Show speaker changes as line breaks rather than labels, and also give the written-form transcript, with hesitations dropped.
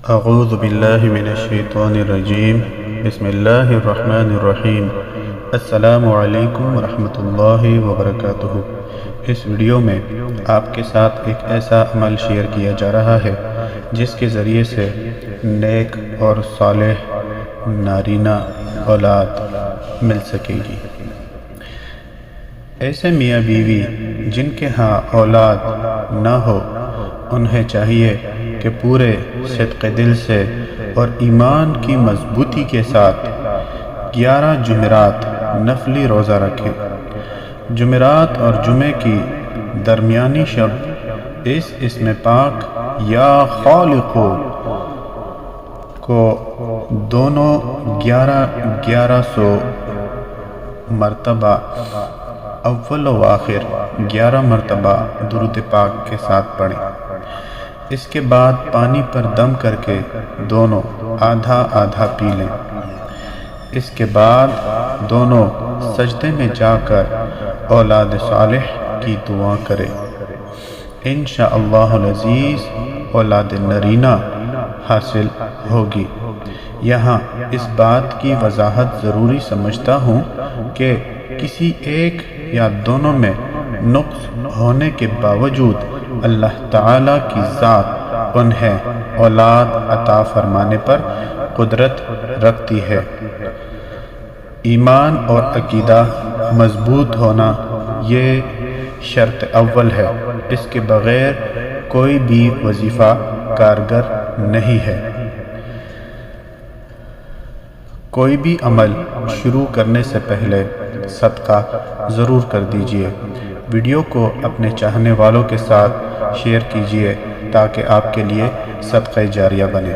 اعوذ باللہ من الشیطان الرجیم بسم اللہ الرحمن الرحیم السلام علیکم ورحمۃ اللہ وبرکاتہ۔ اس ویڈیو میں آپ کے ساتھ ایک ایسا عمل شیئر کیا جا رہا ہے جس کے ذریعے سے نیک اور صالح نارینہ اولاد مل سکے گی۔ ایسے میاں بیوی جن کے ہاں اولاد نہ ہو، انہیں چاہیے کہ پورے صدق دل سے اور ایمان کی مضبوطی کے ساتھ 11 جمعرات نفلی روزہ رکھیں۔ جمعرات اور جمعے کی درمیانی شب اس اسم پاک یا خالق کو دونوں 1100 مرتبہ اول و آخر 11 مرتبہ درود پاک کے ساتھ پڑھیں۔ اس کے بعد پانی پر دم کر کے دونوں آدھا آدھا پی لیں۔ اس کے بعد دونوں سجدے میں جا کر اولاد صالح کی دعا کریں۔ انشاءاللہ العزیز اولاد نرینہ حاصل ہوگی۔ یہاں اس بات کی وضاحت ضروری سمجھتا ہوں کہ کسی ایک یا دونوں میں نقص ہونے کے باوجود اللہ تعالیٰ کی ذات انہیں اولاد عطا فرمانے پر قدرت رکھتی ہے۔ ایمان اور عقیدہ مضبوط ہونا یہ شرط اول ہے۔ اس کے بغیر کوئی بھی وظیفہ کارگر نہیں ہے۔ کوئی بھی عمل شروع کرنے سے پہلے صدقہ ضرور کر دیجیے۔ ویڈیو کو اپنے چاہنے والوں کے ساتھ شیئر کیجیے تاکہ آپ کے لیے صدقہ جاریہ بنے۔